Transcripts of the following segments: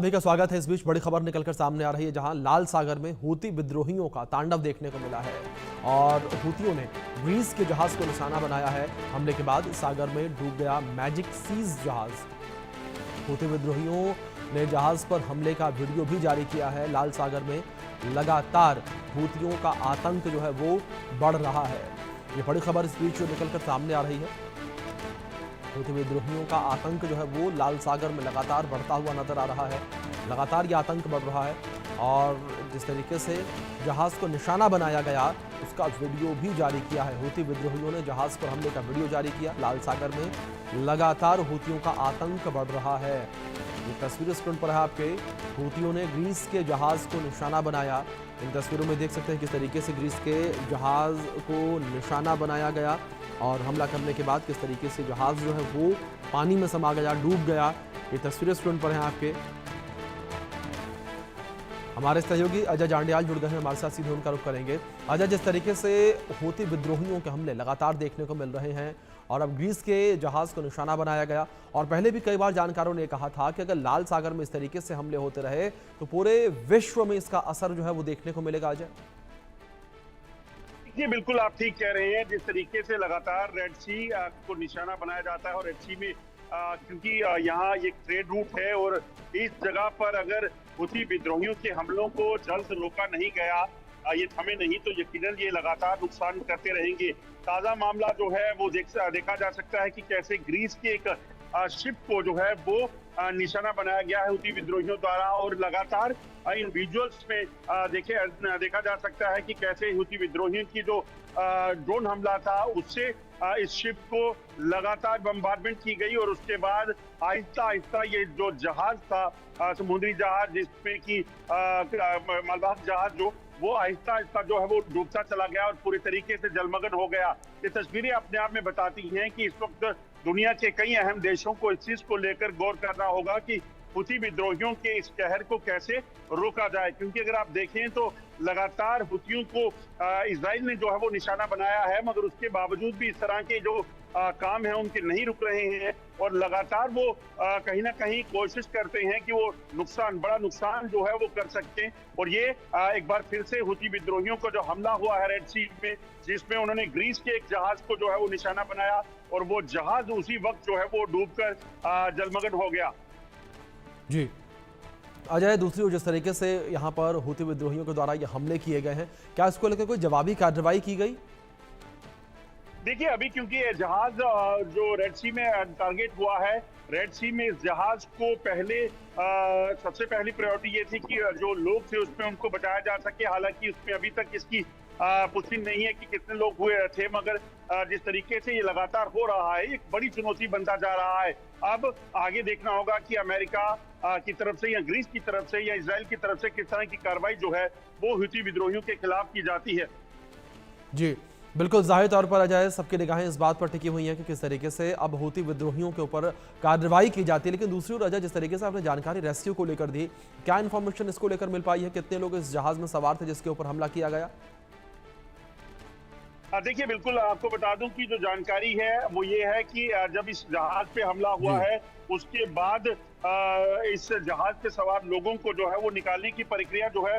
सभी का स्वागत है। इस बीच बड़ी खबर निकलकर सामने आ रही है, जहां लाल सागर में हूती विद्रोहियों का तांडव देखने को मिला है और हूतियों ने ग्रीस के जहाज को निशाना बनाया है। हमले के बाद सागर में डूब गया मैजिक सीज जहाज। हूती विद्रोहियों ने जहाज पर हमले का वीडियो भी जारी किया है। लाल सागर में लगातार हूतियों का आतंक जो है वो बढ़ रहा है। ये बड़ी खबर इस बीच निकलकर सामने आ रही है। हूती विद्रोहियों का आतंक जो है वो लाल सागर में लगातार बढ़ता हुआ नजर आ रहा है। लगातार ये आतंक बढ़ रहा है और जिस तरीके से जहाज को निशाना बनाया गया उसका वीडियो भी जारी किया है। हूती विद्रोहियों ने जहाज पर हमले का वीडियो जारी किया। लाल सागर में लगातार हूतियों का आतंक बढ़ रहा है। ये तस्वीरें स्क्रीन पर है आपके। हूतियों ने ग्रीस के जहाज को निशाना बनाया। इन तस्वीरों में देख सकते हैं किस तरीके से ग्रीस के जहाज को निशाना बनाया गया और हमला करने के बाद किस तरीके से जहाज जो है वो पानी में समा गया, डूब गया। ये तस्वीरें स्क्रीन पर हैं आपके। हमारे सहयोगी अजय जांडियाल जुड़ गए हैं हमारे साथ, सीधे उनका रुख करेंगे। अजय, जिस तरीके से हूती विद्रोहियों के हमले लगातार देखने को मिल रहे हैं और अब ग्रीस के जहाज को निशाना बनाया गया और पहले भी कई बार जानकारों ने कहा था कि अगर लाल सागर में इस तरीके से हमले होते रहे तो पूरे विश्व में इसका असर जो है वो देखने को मिलेगा। अजय जी बिल्कुल, आप ठीक कह रहे हैं। जिस तरीके से लगातार रेड सी को निशाना बनाया जाता है और रेड सी में क्योंकि यहाँ ये ट्रेड रूट है और इस जगह पर अगर हूती विद्रोहियों के हमलों को जल्द से रोका नहीं गया, ये थमे नहीं, तो यकीनन ये लगातार नुकसान करते रहेंगे। ताजा मामला जो है वो देखा जा सकता है कि कैसे ग्रीस के एक शिप को जो है वो निशाना बनाया गया है हूती विद्रोहियों द्वारा और लगातार इन विजुअल्स में देखा जा सकता है कि कैसे हूती विद्रोहियों की जो ड्रोन हमला था उससे इस शिप को लगातार बम्बार्डमेंट की गई और उसके बाद आहिस्ता आहिस्ता ये जो जहाज था समुद्री जहाज जिसमें कि मालवाहक जहाज जो वो आहिस्ता आहिस्ता जो है वो डूबता चला गया और पूरी तरीके से जलमग्न हो गया। ये तस्वीरें अपने आप में बताती हैं कि इस वक्त दुनिया के कई अहम देशों को इस चीज को लेकर गौर करना होगा कि हूती विद्रोहियों के इस कहर को कैसे रोका जाए, क्योंकि अगर आप देखें तो लगातार हूतियों को इजराइल ने जो है वो निशाना बनाया है, मगर उसके बावजूद भी इस तरह के जो काम है उनके नहीं रुक रहे हैं और लगातार वो कहीं ना कहीं कोशिश करते हैं कि वो बड़ा नुकसान जो है वो कर सकते हैं। और ये एक बार फिर से हूती विद्रोहियों को जो हमला हुआ है रेड सी में, जिसमें उन्होंने ग्रीस के एक जहाज को जो है वो निशाना बनाया और वो जहाज उसी वक्त जो है वो डूबकर जलमग्न हो गया। जी अजय, दूसरी ओर जिस तरीके से यहाँ पर हूती विद्रोहियों के द्वारा ये हमले किए गए हैं, क्या इसको लेकर कोई जवाबी कार्रवाई की गई? देखिए अभी क्योंकि ये जहाज जो रेड सी में टारगेट हुआ है, रेड सी में इस जहाज को सबसे पहली प्रायोरिटी ये थी कि जो लोग थे उसमें उनको बचाया जा सके। हालांकि उसमें अभी तक इसकी पुष्टि नहीं है कि कितने लोग हुए थे, मगर जिस तरीके से ये लगातार हो रहा है एक बड़ी चुनौती बनता जा रहा है। अब आगे देखना होगा कि अमेरिका की तरफ से या ग्रीस की तरफ से या इजराइल की तरफ से किस तरह की कार्रवाई जो है वो हूती विद्रोहियों के खिलाफ की जाती है। जी बिल्कुल, जाहिर तौर पर अजय सबकी निगाहें इस बात पर टिकी हुई हैं कि किस तरीके से अब हूती विद्रोहियों के ऊपर कार्रवाई की जाती है। लेकिन दूसरी ओर अजय, जिस तरीके से आपने जानकारी रेस्क्यू को लेकर दी, क्या इन्फॉर्मेशन इसको लेकर मिल पाई है? कितने लोग इस जहाज में सवार थे जिसके ऊपर हमला किया गया? देखिए बिल्कुल, आपको बता दूं कि जो जानकारी है वो ये है कि जब इस जहाज पे हमला हुआ है उसके बाद इस जहाज पे सवार लोगों को जो है वो निकालने की प्रक्रिया जो है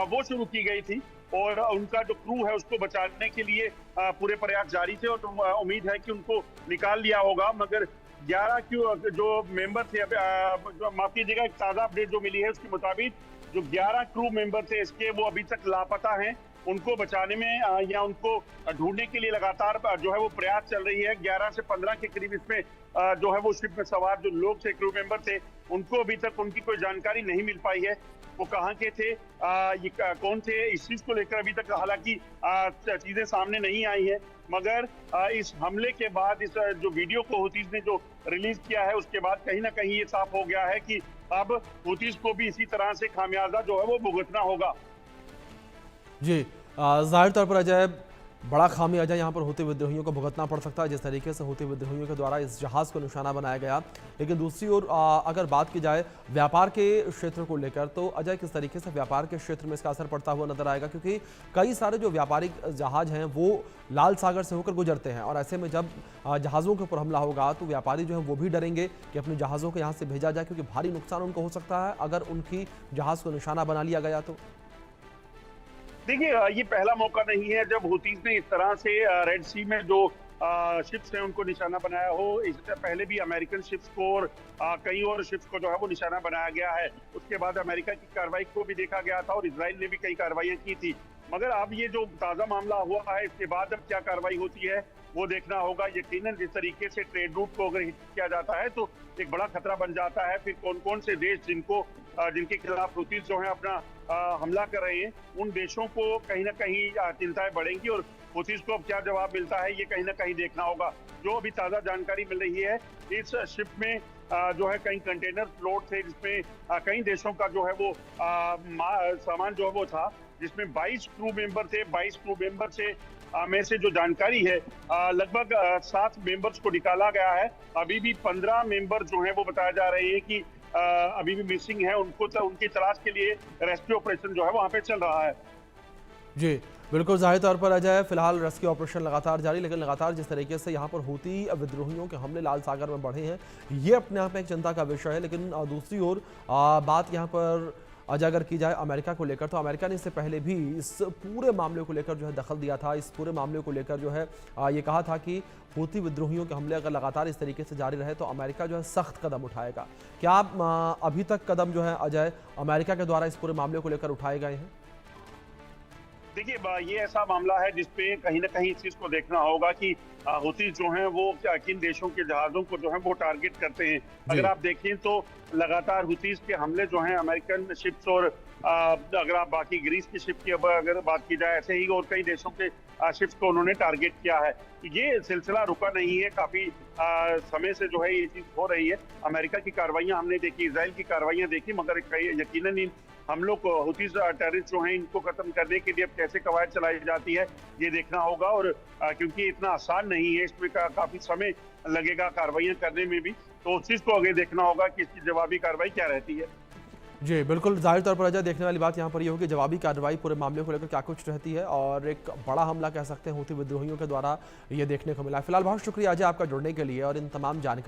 वो शुरू की गई थी और उनका जो क्रू है उसको बचाने के लिए पूरे प्रयास जारी थे और उम्मीद है कि उनको निकाल लिया होगा। मगर 11 जो मेंबर थे, माफ कीजिएगा, एक ताजा अपडेट जो मिली है उसके मुताबिक जो 11 क्रू मेंबर थे इसके वो अभी तक लापता हैं। उनको बचाने में या उनको ढूंढने के लिए लगातार जो है वो प्रयास चल रही है। 11 से 15 के करीब इसमें जो है वो शिप में सवार जो लोग थे, क्रू मेंबर थे, उनको अभी तक उनकी कोई जानकारी नहीं मिल पाई है। वो कहाँ के थे, ये कौन थे, इस चीज को लेकर अभी तक हालांकि चीजें सामने नहीं आई है। मगर इस हमले के बाद इस जो वीडियो को हूतीज ने जो रिलीज किया है उसके बाद कहीं ना कहीं ये साफ हो गया है कि अब हूतीज को भी इसी तरह से खामियाजा जो है वो भुगतना होगा। जी जाहिर तौर पर अजय बड़ा खामियाजा यहाँ पर हूती विद्रोहियों को भुगतना पड़ सकता है, जिस तरीके से हूती विद्रोहियों के द्वारा इस जहाज़ को निशाना बनाया गया। लेकिन दूसरी ओर अगर बात की जाए व्यापार के क्षेत्र को लेकर, तो अजय किस तरीके से व्यापार के क्षेत्र में इसका असर पड़ता हुआ नजर आएगा, क्योंकि कई सारे जो व्यापारिक जहाज़ हैं वो लाल सागर से होकर गुजरते हैं, और ऐसे में जब जहाज़ों के ऊपर हमला होगा तो व्यापारी जो है वो भी डरेंगे कि अपने जहाज़ों को यहाँ से भेजा जाए, क्योंकि भारी नुकसान उनको हो सकता है अगर उनकी जहाज़ को निशाना बना लिया गया तो। देखिए, ये पहला मौका नहीं है जब हुतीज ने इस तरह से रेड सी में जो शिप्स हैं उनको निशाना बनाया हो। इससे पहले भी अमेरिकन शिप्स को और कई और शिप्स को जो है वो निशाना बनाया गया है। उसके बाद अमेरिका की कार्रवाई को भी देखा गया था और इजराइल ने भी कई कार्रवाइयां की थी। मगर अब ये जो ताज़ा मामला हुआ है, इसके बाद अब क्या कार्रवाई होती है वो देखना होगा। यकीनन जिस तरीके से ट्रेड रूट को अगर हिट किया जाता है तो एक बड़ा खतरा बन जाता है। फिर कौन कौन से देश जिनके खिलाफ हुतीज जो है अपना हमला कर रहे हैं, उन देशों को कहीं ना कहीं चिंताएं बढ़ेंगी और हुतीज को अब क्या जवाब मिलता है ये कहीं ना कहीं देखना होगा। जो अभी ताज़ा जानकारी मिल रही है, इस शिप में जो है कई कंटेनर लोड थे, जिसमें कई देशों का जो है वो सामान जो है वो था, जिसमें 22 क्रू मेंबर थे। 22 क्रू मेंबर में से जो जानकारी है लगभग 7 मेंबर्स को निकाला गया है। अभी भी 15 मेंबर जो हैं वो बताया जा रहे हैं कि अभी भी मिसिंग है। उनकी तलाश के लिए रेस्क्यू ऑपरेशन जो है वहां पे चल रहा है। जी बिल्कुल, जाहिर तौर पर अजय फिलहाल रेस्क्यू ऑपरेशन लगातार जारी, लेकिन लगातार जिस तरीके से यहाँ पर हूती विद्रोहियों के हमले लाल सागर में बढ़े हैं, ये अपने आप में एक चिंता का विषय है। लेकिन दूसरी ओर बात यहाँ पर अजय अगर की जाए अमेरिका को लेकर, तो अमेरिका ने इससे पहले भी इस पूरे मामले को लेकर जो है दखल दिया था। इस पूरे मामले को लेकर जो है ये कहा था कि हूती विद्रोहियों के हमले अगर लगातार इस तरीके से जारी रहे तो अमेरिका जो है सख्त कदम उठाएगा। क्या अभी तक कदम जो है अजय अमेरिका के द्वारा इस पूरे मामले को लेकर उठाए गए हैं? देखिए, ये ऐसा मामला है जिसपे कहीं ना कहीं इस चीज को देखना होगा कि हुतीज जो हैं वो किन देशों के जहाजों को जो है वो टारगेट करते हैं। अगर आप देखें तो लगातार हुतीज के हमले जो हैं अमेरिकन शिप्स और अगर आप बाकी ग्रीस की शिप की अगर बात की जाए, ऐसे ही और कई देशों के शिप्स को उन्होंने टारगेट किया है। ये सिलसिला रुका नहीं है, काफी समय से जो है ये चीज हो रही है। अमेरिका की कार्रवाइयां हमने देखी, इजराइल की कार्रवाइयां देखी, मगर यकीनन इन हमलों को हुतीज टेररिस्ट जो हैं इनको खत्म करने के लिए अब कैसे कवायद चलाई जाती है ये देखना होगा। और क्योंकि इतना आसान नहीं है, इसमें काफी समय लगेगा कार्रवाइयां करने में भी, तो उस चीज को आगे देखना होगा कि इसकी जवाबी कार्रवाई क्या रहती है। जी बिल्कुल, जाहिर तौर पर अजय देखने वाली बात यहाँ पर ये होगी जवाबी कार्रवाई पूरे मामले को लेकर क्या कुछ रहती है, और एक बड़ा हमला कह सकते हैं हूती विद्रोहियों के द्वारा ये देखने को मिला। फिलहाल बहुत शुक्रिया अजय आपका जुड़ने के लिए और इन तमाम जानकारी